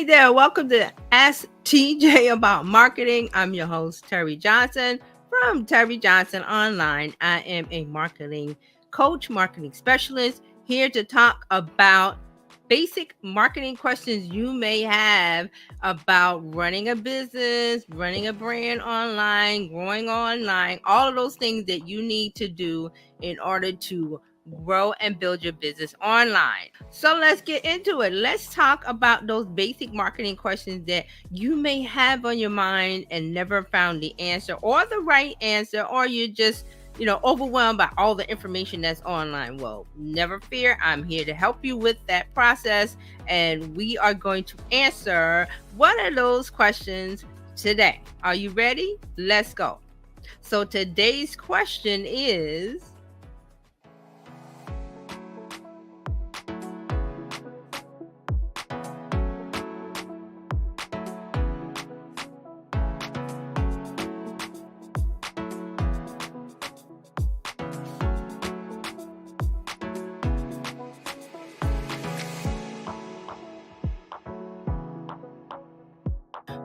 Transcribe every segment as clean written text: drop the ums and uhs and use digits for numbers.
Hey there, welcome to Ask TJ About Marketing. I'm your host, Terry Johnson from Terry Johnson Online. I am a marketing coach, marketing specialist, here to talk about basic marketing questions you may have about running a business, running a brand online, growing online, all of those things that you need to do in order to grow and build your business online. So let's get into it. Let's talk about those basic marketing questions that you may have on your mind and never found the answer or the right answer, or you're just overwhelmed by all the information that's online. Well, never fear. I'm here to help you with that process, and we are going to answer one of those questions today. Are you ready? Let's go. So today's question is,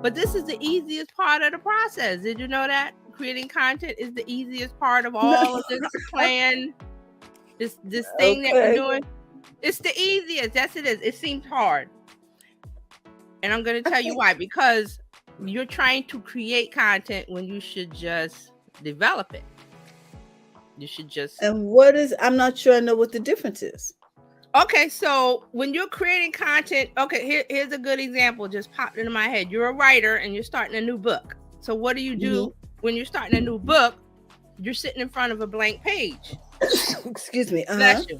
but this is the easiest part of the process. Did you know that? Creating content is the easiest part of all of this plan. This thing that we're doing. It's the easiest. Yes, it is. It seems hard. And I'm going to tell you why. Because you're trying to create content when you should just develop it. You should just... And I'm not sure I know what the difference is. Okay, so when you're creating content, here's a good example just popped into my head. You're a writer and you're starting a new book. So what do you do when you're starting a new book? You're sitting in front of a blank page. Excuse me. Bless you.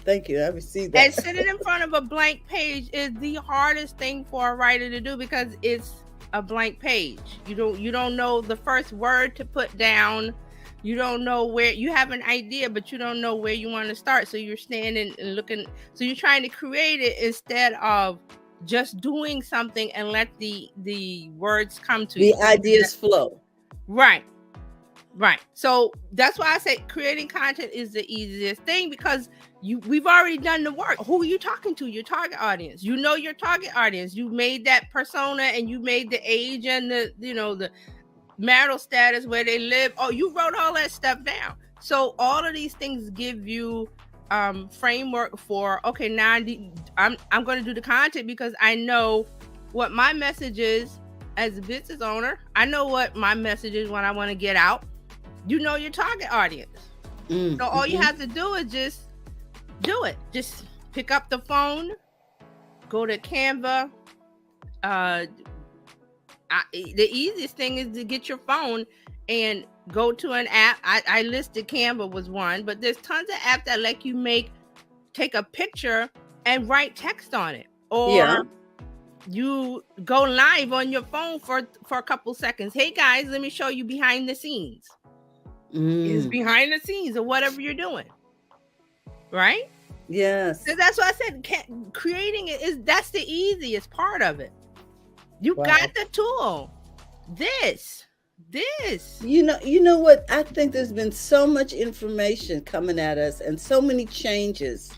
Thank you. I received that. And sitting in front of a blank page is the hardest thing for a writer to do because it's a blank page. You don't know the first word to put down. You don't know where, you have an idea, but you don't know where you want to start. So you're standing and looking. So you're trying to create it instead of just doing something and let the words come to you. The ideas flow. Right. So that's why I say creating content is the easiest thing, because we've already done the work. Who are you talking to? Your target audience. You know your target audience. You made that persona and you made the age and the marital status, where they live. Oh, you wrote all that stuff down. So all of these things give you framework for, okay, now I'm going to do the content because I know what my message is as a business owner. I know what my message is when I want to get out. You know your target audience. So all you have to do is just do it. Just pick up the phone, go to Canva. The easiest thing is to get your phone and go to an app. I listed Canva was one, but there's tons of apps that let you take a picture and write text on it. Or you go live on your phone for a couple seconds. Hey guys, let me show you behind the scenes. It's behind the scenes of whatever you're doing. Right? Yes. So that's why I said creating it that's the easiest part of it. You got the tool. This. You know what? I think there's been so much information coming at us and so many changes.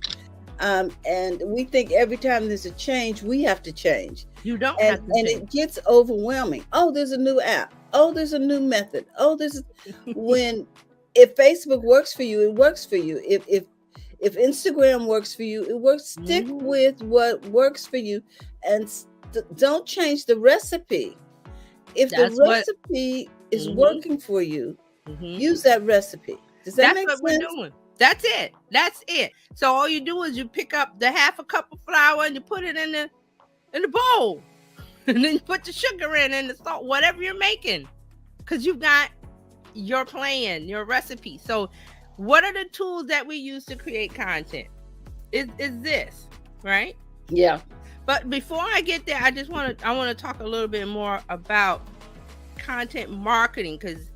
And we think every time there's a change, we have to change. You don't have to change. And it gets overwhelming. Oh, there's a new app. Oh, there's a new method. Oh, if Facebook works for you, it works for you. If Instagram works for you, it works. Stick with what works for you and don't change the recipe. If the recipe is working for you, use that recipe. Does that make sense? That's what we're doing. That's it. So all you do is you pick up the half a cup of flour and you put it in the bowl. And then you put the sugar in and the salt, whatever you're making. Because you've got your plan, your recipe. So what are the tools that we use to create content? Is this, right? Yeah. But before I get there, I want to talk a little bit more about content marketing, because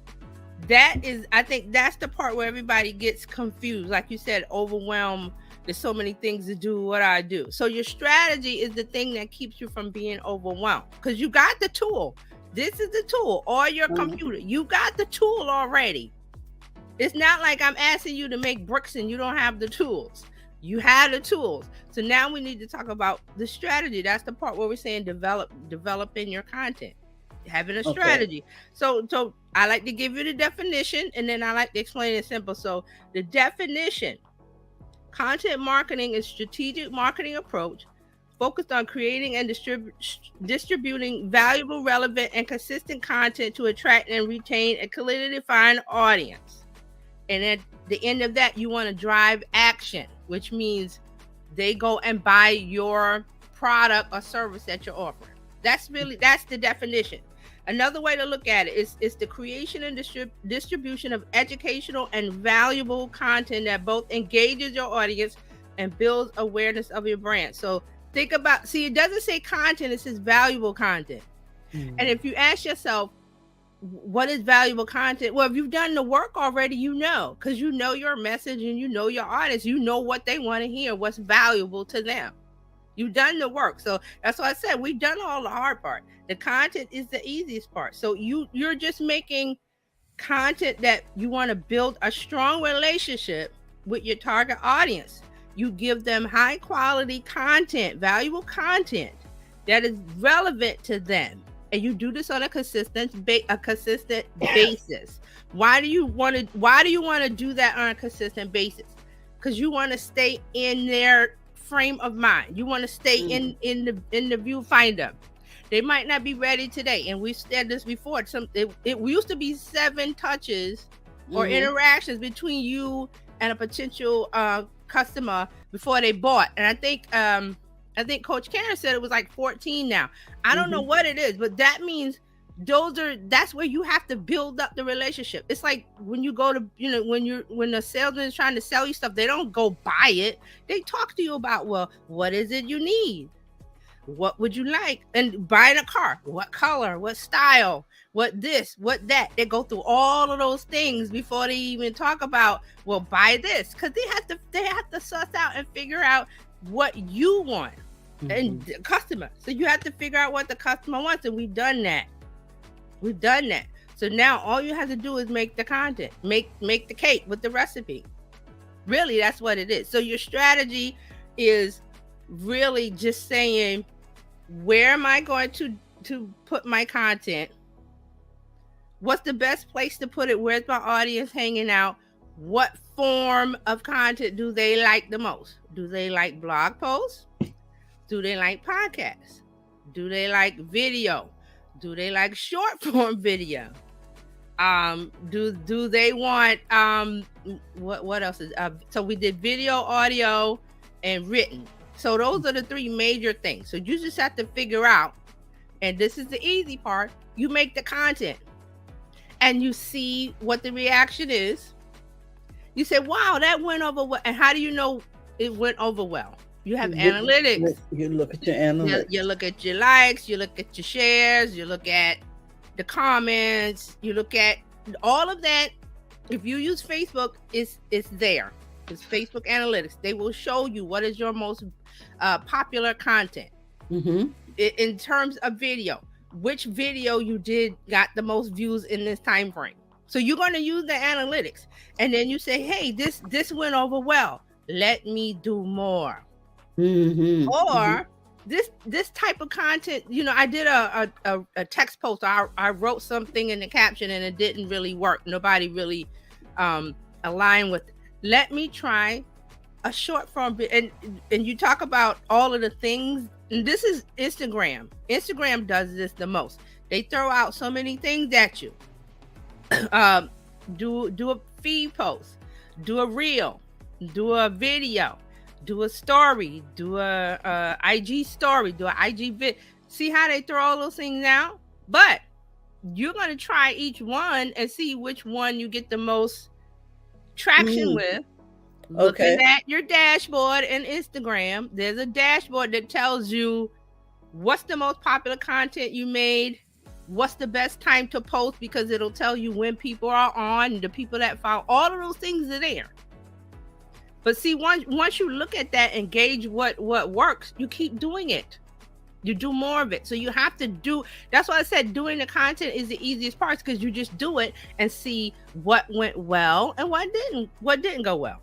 I think that's the part where everybody gets confused. Like you said, overwhelmed. There's so many things to do. What do I do? So your strategy is the thing that keeps you from being overwhelmed, because you got the tool. This is the tool, or your computer. You got the tool already. It's not like I'm asking you to make bricks and you don't have the tools. You have the tools. So now we need to talk about the strategy. That's the part where we're saying developing your content, having a strategy. So I like to give you the definition, and then I like to explain it simple. So the definition: content marketing is strategic marketing approach focused on creating and distributing valuable, relevant, and consistent content to attract and retain a clearly defined audience. And at the end of that, you want to drive action, which means they go and buy your product or service that you're offering. That's the definition. Another way to look at it is the creation and distribution of educational and valuable content that both engages your audience and builds awareness of your brand. So think about, it doesn't say content, it says valuable content. And if you ask yourself, what is valuable content? Well, if you've done the work already, because you know your message and you know your audience, you know what they want to hear, what's valuable to them. You've done the work. So that's why I said we've done all the hard part. The content is the easiest part. So you're just making content that you want to build a strong relationship with your target audience. You give them high quality content, valuable content that is relevant to them. And you do this on a consistent basis. Why do you want to do that on a consistent basis? Because you want to stay in their frame of mind. You want to stay in the viewfinder. They might not be ready today, and we've said this before. It used to be 7 touches or interactions between you and a potential customer before they bought. And I think Coach Karen said it was like 14 now. I don't know what it is, but that means that's where you have to build up the relationship. It's like when you go to, when the salesman is trying to sell you stuff, they don't go buy it. They talk to you about, well, what is it you need? What would you like? And buying a car, what color, what style, what this, what that. They go through all of those things before they even talk about, well, buy this, because they have to suss out and figure out what you want. And the customer. So you have to figure out what the customer wants, and we've done that. So now all you have to do is make the content, make the cake with the recipe. Really, that's what it is. So your strategy is really just saying, where am I going to put my content? What's the best place to put it? Where's my audience hanging out? What form of content do they like the most? Do they like blog posts? Do they like podcasts? Do they like video? Do they like short form video? Do they want what else is so we did video, audio, and written. So those are the 3 major things. So you just have to figure out, and this is the easy part, you make the content and you see what the reaction is. You say, wow, that went over well. And how do you know it went over well? You have analytics. You look at your analytics. You look at your likes, you look at your shares, you look at the comments, you look at all of that. If you use Facebook, it's there. It's Facebook analytics. They will show you what is your most popular content. In terms of video, which video you got the most views in this time frame. So you're going to use the analytics, and then you say, hey, this went over well. Let me do more. Or this type of content, I did a text post. I wrote something in the caption and it didn't really work. Nobody really aligned with it. Let me try a short form. And you talk about all of the things. And this is Instagram. Instagram does this the most. They throw out so many things at you. Do a feed post, do a reel, do a video, do a story, do a IG story, do an IG vid. See how they throw all those things out? But you're going to try each one and see which one you get the most traction with. Looking at your dashboard in Instagram, there's a dashboard that tells you what's the most popular content you made, what's the best time to post, because it'll tell you when people are on, the people that follow. All of those things are there. But see, once you look at that and gauge what works, you keep doing it. You do more of it. So you have to do, that's why I said doing the content is the easiest part, because you just do it and see what went well and what didn't go well.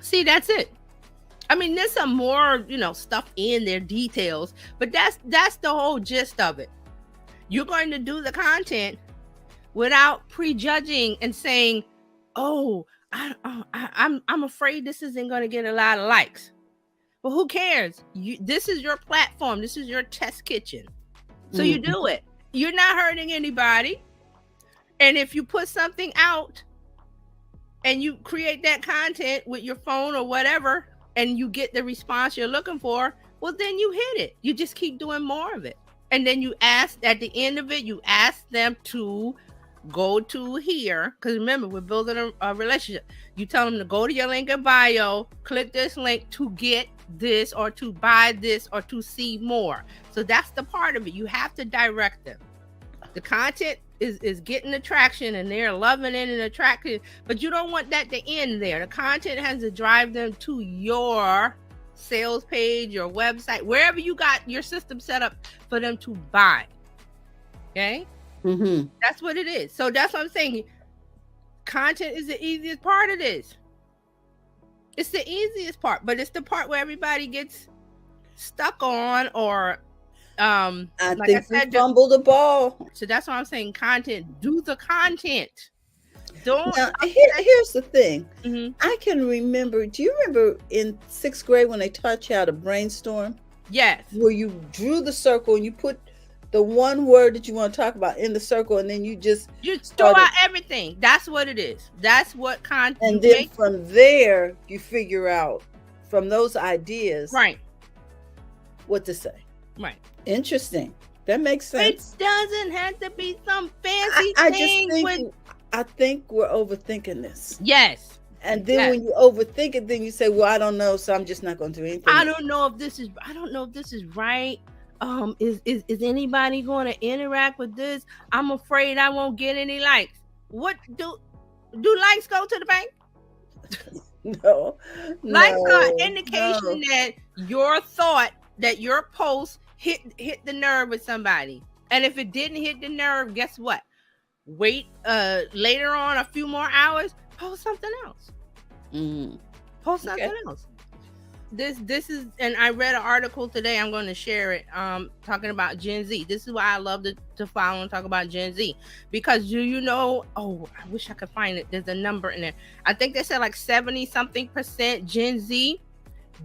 See, that's it. I mean, there's some more, stuff in their details, but that's the whole gist of it. You're going to do the content without prejudging and saying, "Oh, I'm afraid this isn't going to get a lot of likes." Well, who cares? This is your platform. This is your test kitchen. So you do it. You're not hurting anybody. And if you put something out and you create that content with your phone or whatever, and you get the response you're looking for, well, then you hit it. You just keep doing more of it. And then you ask, at the end of it, you ask them to go to here. Because remember, we're building a relationship. You tell them to go to your link in bio, click this link to get this or to buy this or to see more. So that's the part of it. You have to direct them. The content is getting attraction and they're loving it and attracted, but you don't want that to end there. The content has to drive them to your sales page, your website, wherever you got your system set up for them to buy. Okay? That's what it is. So that's what I'm saying. Content is the easiest part of this. It's the easiest part, but it's the part where everybody gets stuck on, or I think we fumbled the ball. So that's why I'm saying content. Do the content. Don't. Now, here's the thing. I can remember. Do you remember in 6th grade when they taught you how to brainstorm? Yes. Where you drew the circle and you put the one word that you want to talk about in the circle, and then you throw out everything. That's what it is. That's what content. And then from there, you figure out from those ideas, right, what to say. Right. Interesting. That makes sense. It doesn't have to be some fancy thing. I think we're overthinking this. Yes. And then when you overthink it, then you say, well, I don't know, so I'm just not going to do anything. I don't know if this is right. Is anybody going to interact with this? I'm afraid I won't get any likes. What do likes go to the bank? No. Likes are an indication that your thought, that your post hit the nerve with somebody. And if it didn't hit the nerve, guess what? Wait later on a few more hours, post something else. Post something else. This is, and I read an article today, I'm going to share it, talking about Gen Z. This is why I love to follow and talk about Gen Z, because I wish I could find it, there's a number in there. I think they said like 70-something% Gen Z,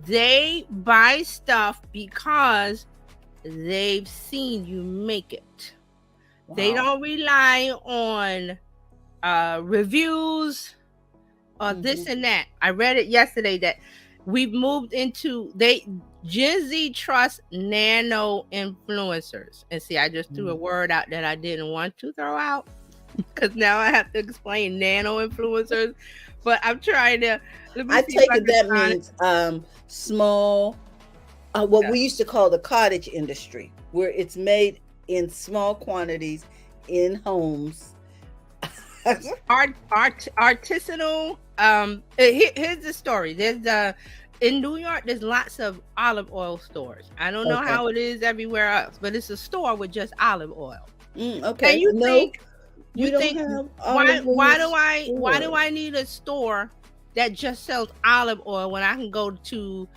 they buy stuff because they've seen you make it. Wow. They don't rely on reviews or this and that. I read it yesterday that we've moved into Gen Z trust nano influencers. And see, I just threw a word out that I didn't want to throw out because now I have to explain nano influencers. But I'm trying to. I take it that means small. What we used to call the cottage industry, where it's made in small quantities in homes. Artisanal. Here's the story. There's in New York, there's lots of olive oil stores. I don't know how it is everywhere else, but it's a store with just olive oil. Okay. And you think why do I need a store that just sells olive oil when I can go to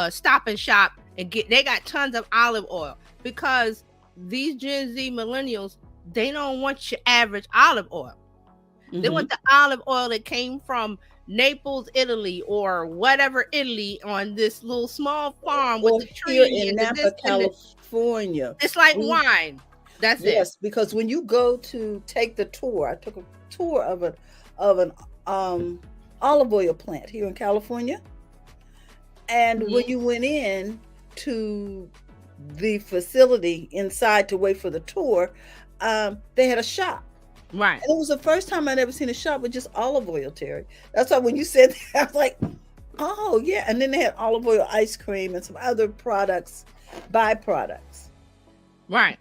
Stop and Shop and they got tons of olive oil? Because these Gen Z millennials, they don't want your average olive oil. They want the olive oil that came from Naples, Italy, or whatever Italy, on this little small farm with the tree here in Napa, California. It's like wine. That's it. Yes, because when you go to take the tour, I took a tour of an olive oil plant here in California, and when you went in to the facility inside to wait for the tour, they had a shop. Right. And it was the first time I'd ever seen a shop with just olive oil, Terry. That's why when you said that, I was like, oh, yeah. And then they had olive oil ice cream and some other products, byproducts. Right.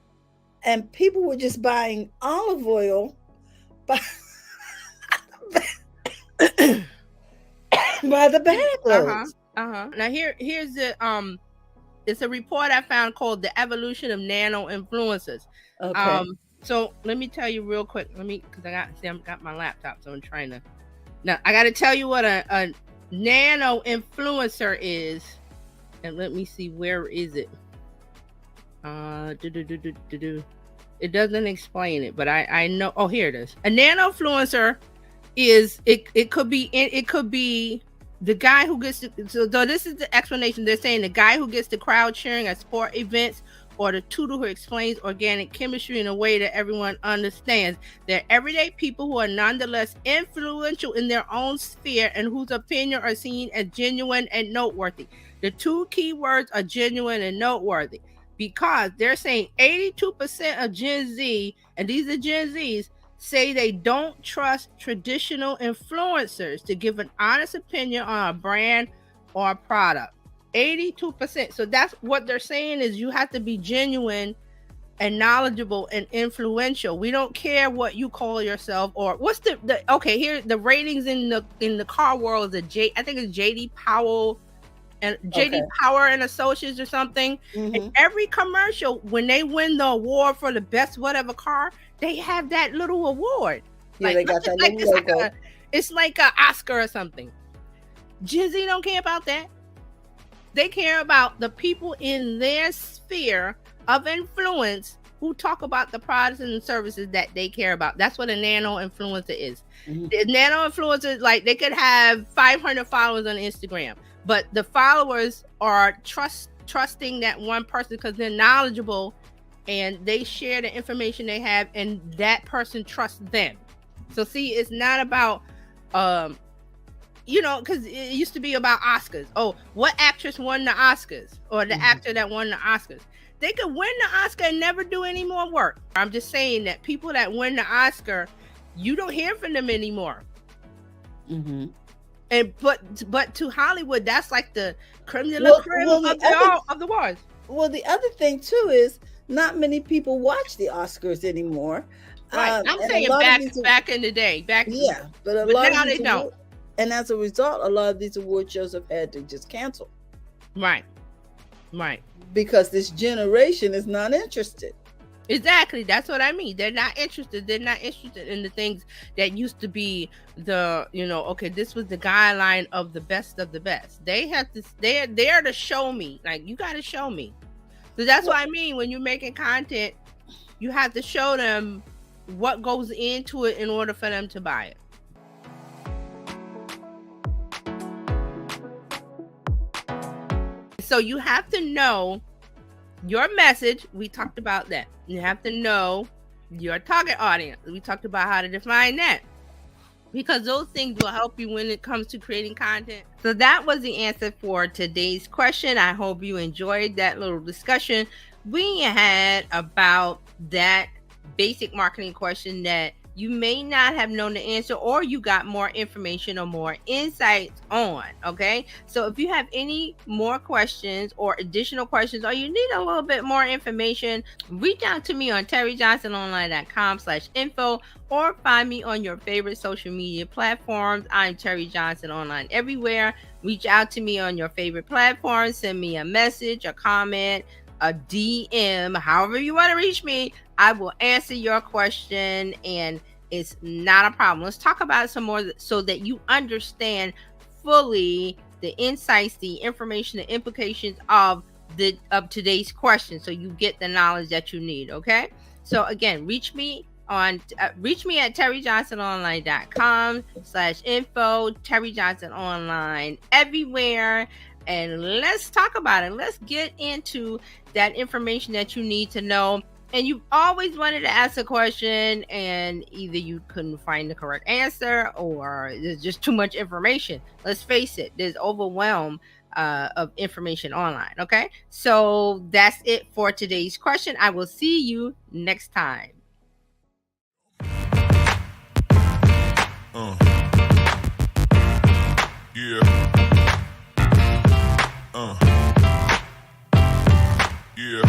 And people were just buying olive oil by the bagloads. Now here's the it's a report I found called The Evolution of Nano Influencers. Okay. So let me tell you real quick. I've got my laptop, so I'm trying to. Now I got to tell you what a nano influencer is, and let me see, where is it? It doesn't explain it, but I know. Oh, here it is. A nano influencer is it could be the guy who gets to, so this is the explanation. They're saying the guy who gets the crowd cheering at sport events, or the tutor who explains organic chemistry in a way that everyone understands. They're everyday people who are nonetheless influential in their own sphere and whose opinion are seen as genuine and noteworthy. The two key words are genuine and noteworthy, because they're saying 82% of Gen Z, and these are Gen Zs, say they don't trust traditional influencers to give an honest opinion on a brand or a product. 82%. So that's what they're saying, is you have to be genuine and knowledgeable and influential. We don't care what you call yourself, or what's the okay, here the ratings in the car world is I think it's JD Powell and JD Power and Associates or something. And every commercial, when they win the award for the best whatever car, they have that little award. Yeah, like, they got that little logo. It's like an Oscar or something. Gen Z don't care about that. They care about the people in their sphere of influence who talk about the products and services that they care about. That's what a nano influencer is. The nano influencer, like, they could have 500 followers on Instagram, but the followers are trusting that one person because they're knowledgeable and they share the information they have, and that person trusts them. So see, it's not about because it used to be about Oscars. Oh, what actress won the Oscars, or the actor that won the Oscars? They could win the Oscar and never do any more work. I'm just saying that people that win the Oscar, you don't hear from them anymore. And but to Hollywood, that's like the creme de la creme of the awards. Well, the other thing too is not many people watch the Oscars anymore. Right. I'm saying back in the day. But now they don't. And as a result, a lot of these award shows have had to just cancel. Right. Because this generation is not interested. Exactly. That's what I mean. They're not interested. They're not interested in the things that used to be the, this was the guideline of the best of the best. They have to, they're there to show me. Like, you got to show me. So that's what I mean. When you're making content, you have to show them what goes into it in order for them to buy it. So you have to know your message. We talked about that. You have to know your target audience. We talked about how to define that, because those things will help you when it comes to creating content. So that was the answer for today's question. I hope you enjoyed that little discussion we had about that basic marketing question that you may not have known the answer, or you got more information or more insights on. Okay, so if you have any more questions or additional questions, or you need a little bit more information, reach out to me on terryjohnsononline.com/info, or find me on your favorite social media platforms. I'm Terry Johnson Online everywhere. Reach out to me on your favorite platforms. Send me a message, a comment, a DM, however you want to reach me. I will answer your question, and it's not a problem. Let's talk about it some more so that you understand fully the insights, the information, the implications of today's question, so you get the knowledge that you need. Okay, so again, reach me at terryjohnsononline.com/info, Terry Johnson Online everywhere. And let's talk about it. Let's get into that information that you need to know. And you've always wanted to ask a question, and either you couldn't find the correct answer, or there's just too much information. Let's face it, there's overwhelm of information online. Okay, so that's it for today's question. I will see you next time. Yeah.